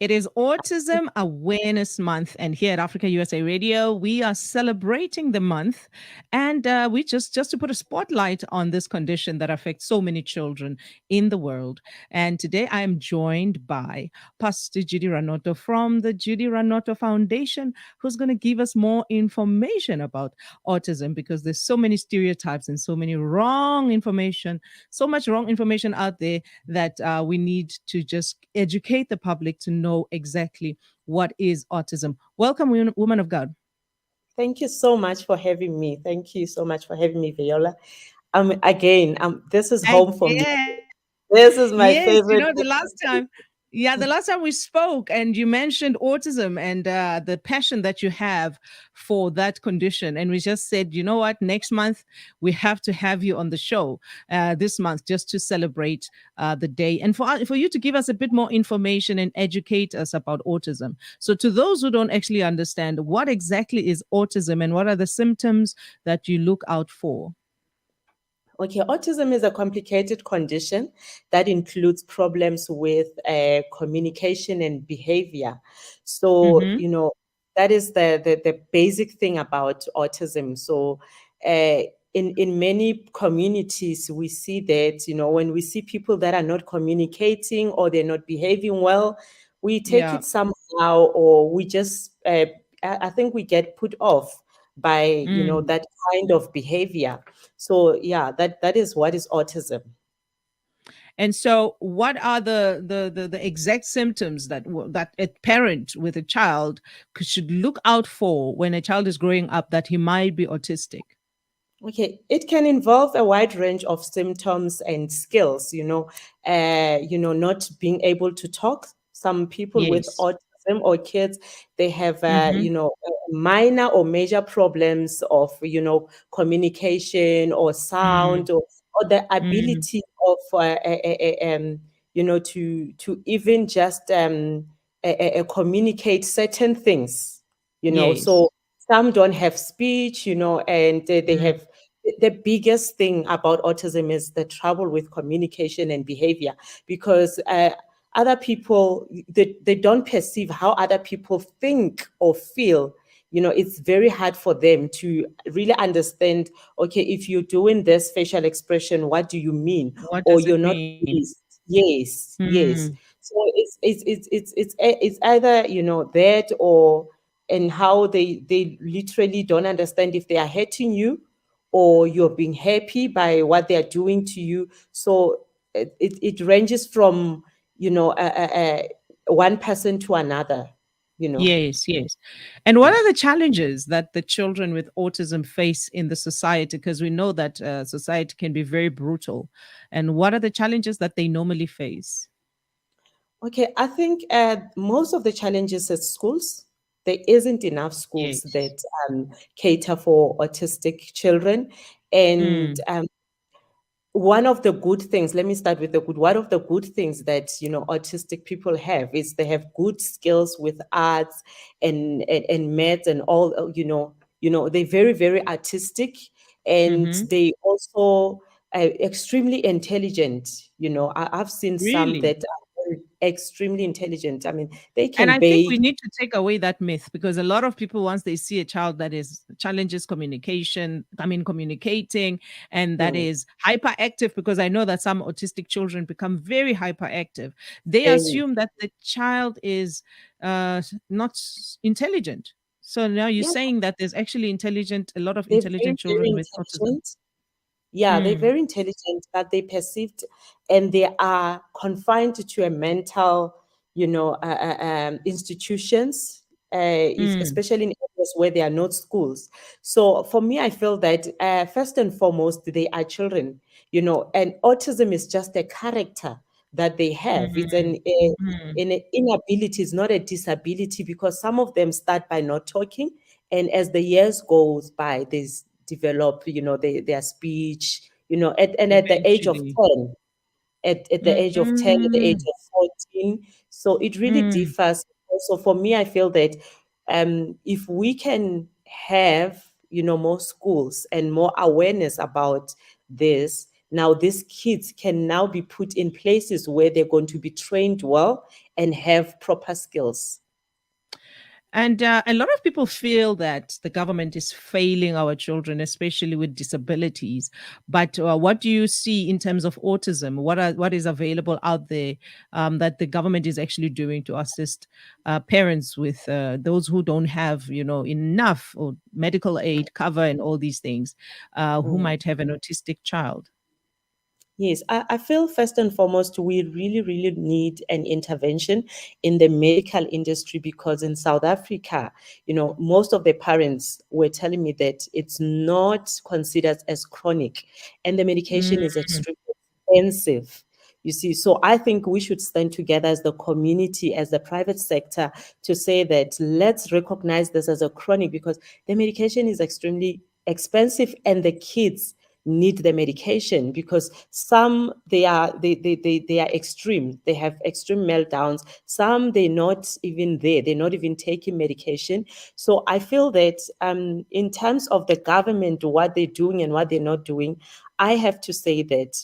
It is Autism Awareness Month, and here at Africa USA Radio, we are celebrating the month, and we just to put a spotlight on this condition that affects so many children in the world. And today, I am joined by Pastor Judy Ranoto from the Judy Ranoto Foundation, who's going to give us more information about autism because there's so many stereotypes and so many wrong information, so much wrong information out there that we need to just educate the public to know exactly what is autism. Welcome, woman of God. Thank you so much for having me. Thank you so much for having me, Viola. This is home for me. Again. This is my Yes, favorite. the last time we spoke, and you mentioned autism and the passion that you have for that condition. And we just said, you know what, next month we have to have you on the show this month just to celebrate the day and for you to give us a bit more information and educate us about autism. So to those who don't actually understand, what exactly is autism and what are the symptoms that you look out for? Okay, autism is a complicated condition that includes problems with communication and behavior. So, Mm-hmm. that is the basic thing about autism. So, in many communities, we see that, when we see people that are not communicating or they're not behaving well, we take Yeah. it somehow, or we just, I think we get put off by, Mm. that kind of behavior. So yeah, that is what is autism. And so, what are the exact symptoms that a parent with a child should look out for when a child is growing up that he might be autistic? Okay, it can involve a wide range of symptoms and skills. Not being able to talk. Some people with Yes. autism or kids, they have Mm-hmm. minor or major problems of communication or Mm, sound, or the mm, ability of to even just communicate certain things. yes. So some don't have speech, and they Mm, have the biggest thing about autism is the trouble with communication and behavior, because other people, they don't perceive how other people think or feel. It's very hard for them to really understand, okay, if you're doing this facial expression, what do you mean? what Or does it you're not mean? pleased. Yes, yes. Mm, So it's either that, or and how they literally don't understand if they are hurting you or you're being happy by what they are doing to you. So it ranges from one person to another. yes, yes. And what are the challenges that the children with autism face in the society? Because we know that society can be very brutal. And what are the challenges that they normally face? Okay, I think most of the challenges at schools, there isn't enough schools Yes. that cater for autistic children. And Mm, one of the good things, let me start with the good. One of the good things that autistic people have is they have good skills with arts and maths and all. They're very, very artistic, and mm-hmm. they also extremely intelligent. I've seen some Really? that are very extremely intelligent. I mean, they And can I think we bake. need to take away that myth because a lot of people, once they see a child that is challenges communication, communicating, and that Hmm, is hyperactive, because I know that some autistic children become very hyperactive, they very, assume that the child is not intelligent. So now you're yeah, saying that there's actually a lot of they're very, intelligent very children with autism. intelligent. Yeah, they're Mm, very intelligent, but they perceived, and they are confined to a mental, institutions, mm, especially in areas where there are not schools. So for me, I feel that first and foremost, they are children, and autism is just a character that they have. It's mm, mm. an inability, it's not a disability, because some of them start by not talking, and as the years goes by, there's develop, their speech, at the age of Eventually. 10, at the age of 10, at the age Mm, of 14. So it really mm, differs. So for me, I feel that if we can have, more schools and more awareness about this, Now these kids can now be put in places where they're going to be trained well and have proper skills. And a lot of people feel that the government is failing our children, especially with disabilities. But what do you see in terms of autism? What is available out there that the government is actually doing to assist parents with those who don't have, enough or medical aid cover and all these things, who Mm. might have an autistic child? Yes, I feel first and foremost, we really, really need an intervention in the medical industry, because in South Africa, most of the parents were telling me that it's not considered as chronic and the medication is Mm, extremely expensive. You see, so I think we should stand together as the community, as the private sector, to say that let's recognize this as a chronic, because the medication is extremely expensive and the kids need the medication, because some they are extreme, they have extreme meltdowns, some they're not even there, they're not even taking medication. So I feel that in terms of the government, what they're doing and what they're not doing, I have to say that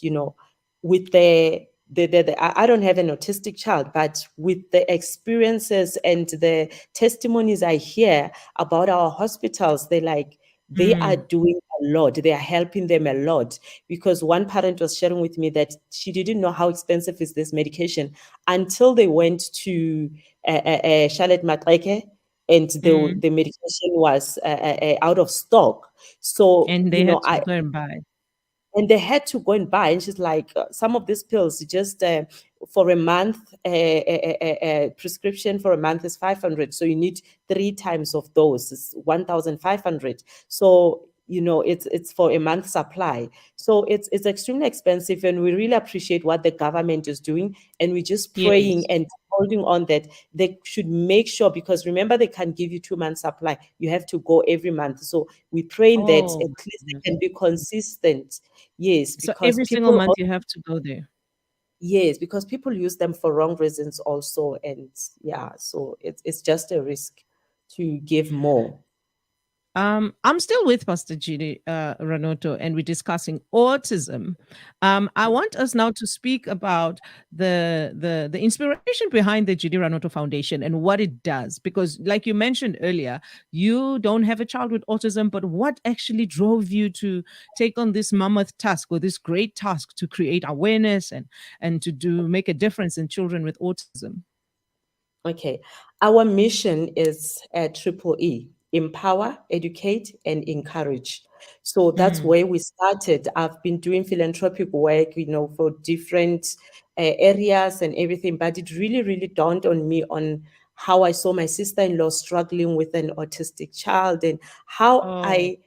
with I don't have an autistic child, but with the experiences and the testimonies I hear about our hospitals, they are mm, doing a lot. They are helping them a lot, because one parent was sharing with me that she didn't know how expensive is this medication until they went to Charlotte Matreke, and mm. the medication was out of stock. So And they had to go and buy. and they had to go and buy, and she's like, some of these pills just for a month, prescription for a month is 500, so you need three times of those, it's 1,500. So it's for a month supply. So it's extremely expensive, and we really appreciate what the government is doing, and we're just praying Yes. and holding on that they should make sure, because remember, they can't give you 2 months supply, you have to go every month. So we're praying that Oh, at my least they goodness. can be consistent. Yes, So because every single people month you have to go there. yes, because people use them for wrong reasons also. And yeah, so it's just a risk to give more. I'm still with Pastor Judy Ranoto, and we're discussing autism. I want us now to speak about the inspiration behind the Judy Ranoto Foundation and what it does. Because, like you mentioned earlier, you don't have a child with autism, but what actually drove you to take on this mammoth task or this great task to create awareness and to do make a difference in children with autism? Okay. Our mission is triple E: empower, educate, and encourage. So that's Mm. where we started. I've been doing philanthropic work, for different areas and everything, but it really, really dawned on me on how I saw my sister-in-law struggling with an autistic child, and how Oh. I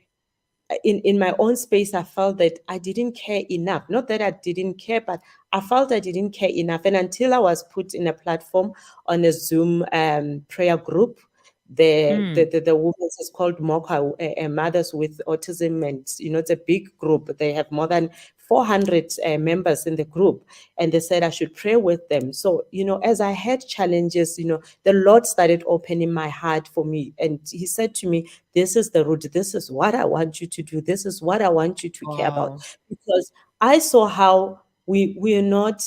in my own space, I felt that I didn't care enough. Not that I didn't care, but I felt I didn't care enough. And until I was put in a platform on a Zoom prayer group, Mm. the women's is called Mocha, Mothers with Autism, and it's a big group. They have more than 400 members in the group, and they said I should pray with them. So as I had challenges, the Lord started opening my heart for me, and He said to me, this is the route, this is what I want you to do, this is what I want you to care about. Wow. Because I saw how we are not,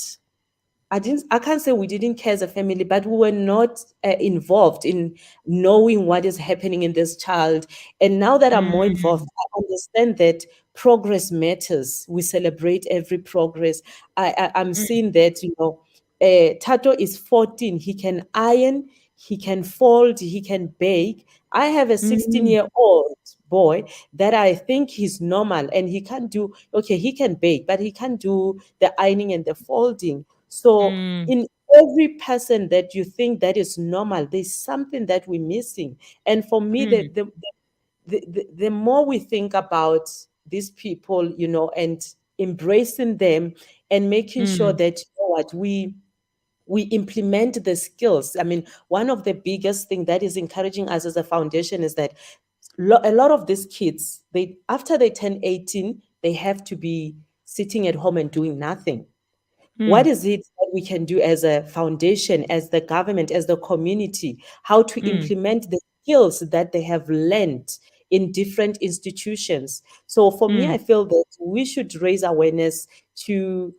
I can't say we didn't care as a family, but we were not involved in knowing what is happening in this child. And now that I'm more involved, Mm. I understand that progress matters. We celebrate every progress. I'm Mm. seeing that, Tato is 14. He can iron, he can fold, he can bake. I have a Mm. 16-year-old boy that I think he's normal, and he can do, okay, he can bake, but he can't do the ironing and the folding. So Mm. in every person that you think that is normal, there's something that we're missing. And for me, Mm. the more we think about these people, and embracing them, and making sure Mm. that what we implement the skills. I mean, one of the biggest thing that is encouraging us as a foundation is that a lot of these kids, they after they turn 18, they have to be sitting at home and doing nothing. What Mm. is it that we can do as a foundation, as the government, as the community, how to Mm. implement the skills that they have learned in different institutions. So for me, I Mm. feel that we should raise awareness to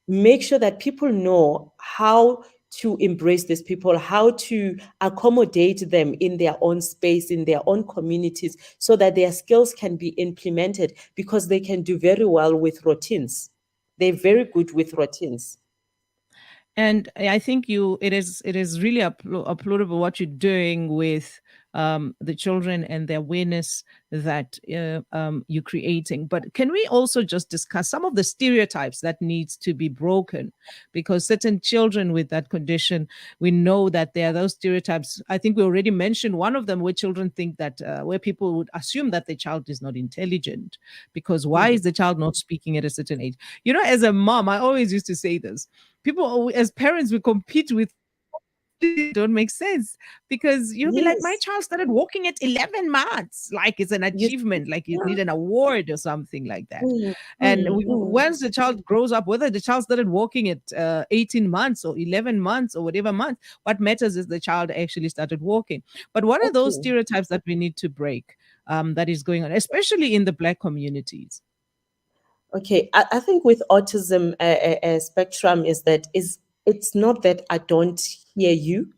make sure that people know how to embrace these people, how to accommodate them in their own space, in their own communities, so that their skills can be implemented, because they can do very well with routines. They're very good with routines. And I think it is really applaudable what you're doing with the children and the awareness that you're creating. But can we also just discuss some of the stereotypes that needs to be broken? Because certain children with that condition, we know that there are those stereotypes. I think we already mentioned one of them, where children think that where people would assume that the child is not intelligent, because why Mhm. is the child not speaking at a certain age? You know, as a mom, I always used to say this: as parents, we compete with don't make sense, because you'll be like, my Yes, child started walking at 11 months, like it's an you see, achievement, like you yeah. need an award or something like that. Mm, And mm, mm. once the child grows up, whether the child started walking at 18 months or 11 months or whatever month, what matters is the child actually started walking. But what are those Okay. stereotypes that we need to break, that is going on, especially in the Black communities? Okay, I think with autism spectrum is that is it's not that I don't hear you.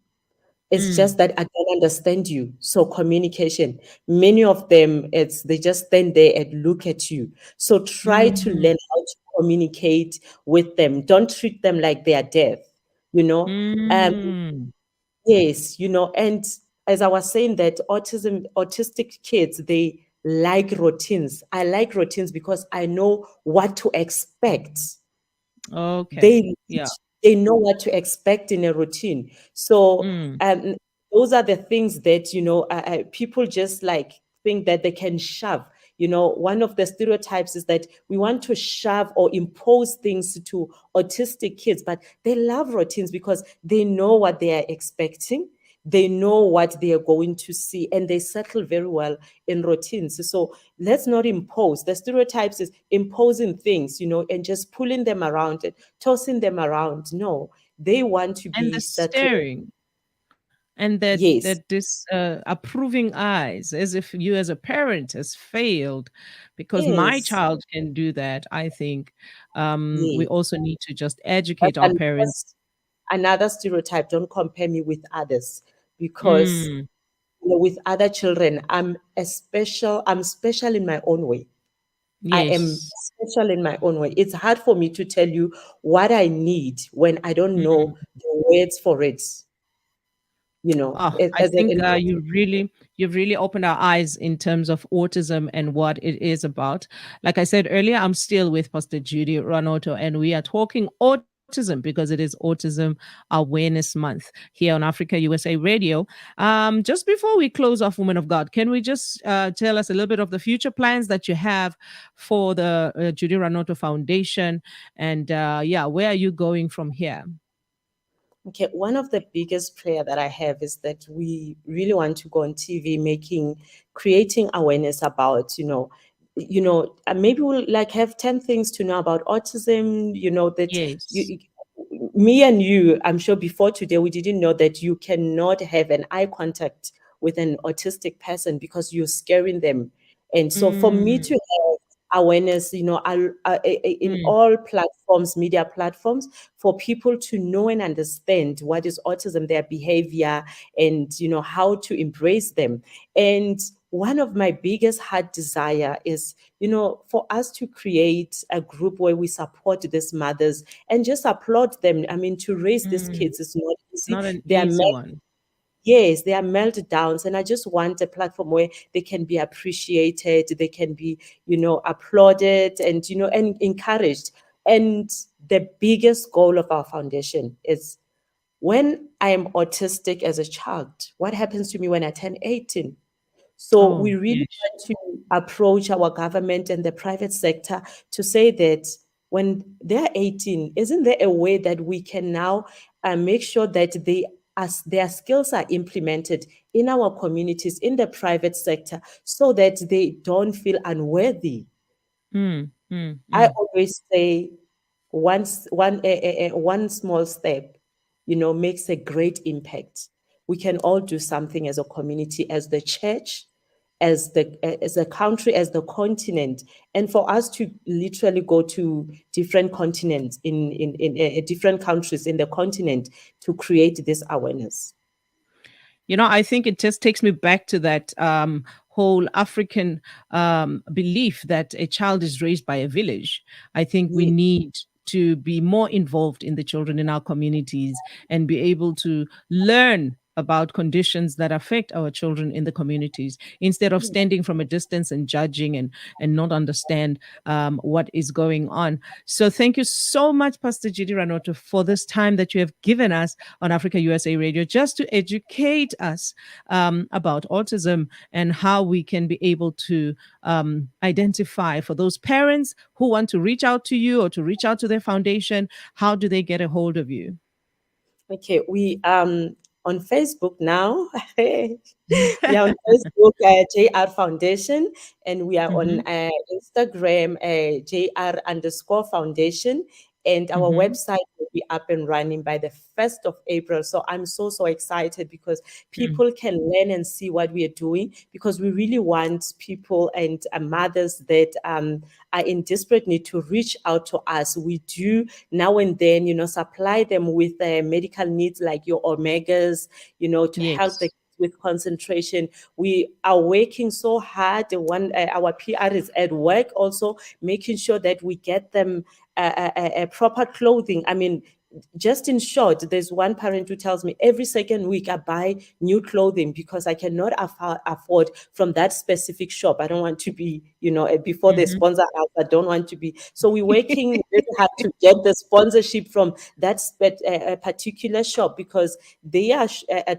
It's Mm, just that I don't understand you. So communication, many of them, it's they just stand there and look at you. So try to mm, learn how to communicate with them. Don't treat them like they are deaf. You know, um, mm. yes, and as I was saying that autistic kids, they like routines. I like routines because I know what to expect. Okay. they Yeah. they know what to expect in a routine. So Mm. those are the things that people just like think that they can shove. One of the stereotypes is that we want to shove or impose things to autistic kids, but they love routines because they know what they are expecting. They know what they are going to see, and they settle very well in routines. So let's not impose. The stereotypes is imposing things, and just pulling them around and tossing them around. No, they want to And the be settled. staring, and that Yes, this approving eyes, as if you as a parent has failed because my yes, child can do that. I think we yes. also need to just That's educate our parents. another stereotype. Don't compare me with others, because Mm, with other children, I'm special in my own way. I am yes. special in my own way. It's hard for me to tell you what I need when I don't Mm. know the words for it. Oh, I As think you've really opened our eyes in terms of autism and what it is about. Like I said earlier, I'm still with Pastor Judy Ranoto, and we are talking autism because it is Autism Awareness Month here on Africa USA Radio. Just before we close off, Woman of God, can we just tell us a little bit of the future plans that you have for the Judy Ranoto Foundation, and yeah, where are you going from here? Okay, one of the biggest prayer that I have is that we really want to go on TV, creating awareness about, maybe we'll like have 10 things to know about autism, that Yes. you, me and you, I'm sure before today, we didn't know that you cannot have an eye contact with an autistic person because you're scaring them. And so for me Mm, to have awareness, in mm, all platforms, media platforms, for people to know and understand what is autism, their behavior, and how to embrace them. And one of my biggest heart desire is, for us to create a group where we support these mothers and just applaud them. I mean, to raise these mm. kids is not It's easy. not an They are easy one. Yes, they are meltdowns, and I just want a platform where they can be appreciated, they can be, applauded, and and encouraged. And the biggest goal of our foundation is, when I am autistic as a child, what happens to me when I turn 18? So we Oh, really yes. want to approach our government and the private sector to say that when they're 18, isn't there a way that we can now make sure that as their skills are implemented in our communities, in the private sector, so that they don't feel unworthy? Mm, mm, I mm, always say one small step, makes a great impact. We can all do something as a community, as the church, as a country, as the continent, and for us to literally go to different continents in different countries in the continent to create this awareness. I think it just takes me back to that whole African belief that a child is raised by a village. I think we Ye- need to be more involved in the children in our communities and be able to learn about conditions that affect our children in the communities instead of standing from a distance and judging and not understand what is going on. So thank you so much, Pastor Judy Ranoto, for this time that you have given us on Africa USA Radio just to educate us about autism and how we can be able to identify for those parents who want to reach out to you or to reach out to their foundation. How do they get a hold of you? Okay, we on Facebook now. We are on Facebook, JR Foundation, and we are on Hmm. Instagram, JR_Foundation, and our Hmm. website will be up and running by the 1st of April. So I'm so excited because people can learn and see what we are doing, because we really want people and mothers that are in desperate need to reach out to us. We do now and then, supply them with medical needs like your omegas, to help the Yes. with concentration. We are working so hard. Our PR is at work also, making sure that we get them proper clothing. I mean, just in short, there's one parent who tells me every second week I buy new clothing because I cannot afford from that specific shop. I don't want to be, before they Hmm. sponsor us, I don't want to be. So we're working very hard to get the sponsorship from that particular shop, because their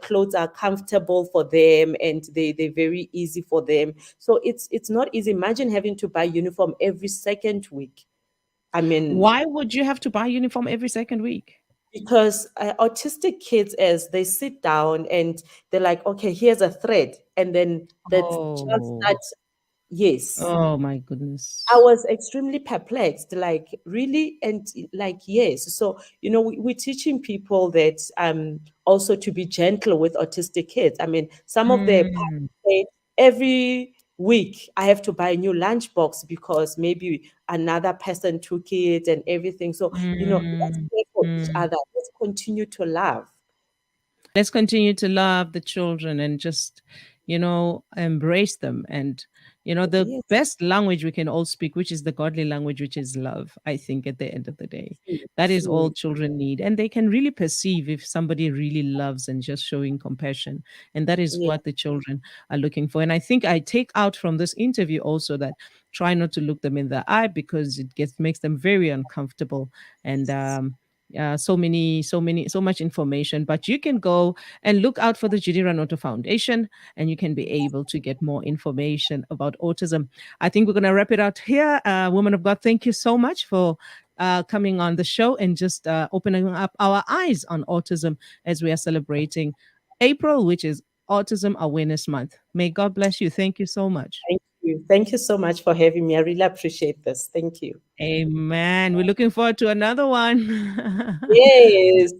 clothes are comfortable for them and they're very easy for them. So it's not easy. Imagine having to buy uniform every second week. I mean, Why would you have to buy uniform every second week? because autistic kids, as they sit down and they're like, okay, here's a thread, and then the child Oh, starts. Yes, oh my I goodness. was extremely perplexed, like, really? And like, yes. So, we're teaching people that also to be gentle with autistic kids. I mean, some of the Mm, parents say every week I have to buy a new lunchbox because maybe another person took it and everything. So, let's mm, care for each mm. other. Let's continue to love. Let's continue to love the children and just embrace them. And the Yes, best language we can all speak, which is the godly language, which is love. I think at the end of the day, that is all truly. children need, and they can really perceive if somebody really loves and just showing compassion. And that is Yeah, what the children are looking for. And I think I take out from this interview also that try not to look them in the eye, because it makes them very uncomfortable. And yes. so much information. But you can go and look out for the Judy Ranoto Foundation, and you can be able to get more information about autism. I think we're going to wrap it out here. Woman of God, thank you so much for coming on the show and just opening up our eyes on autism as we are celebrating April, which is Autism Awareness Month. May God bless you. Thank you so much. Thank you. Thank you so much for having me. I really appreciate this. Thank you. Amen. We're looking forward to another one. Yes.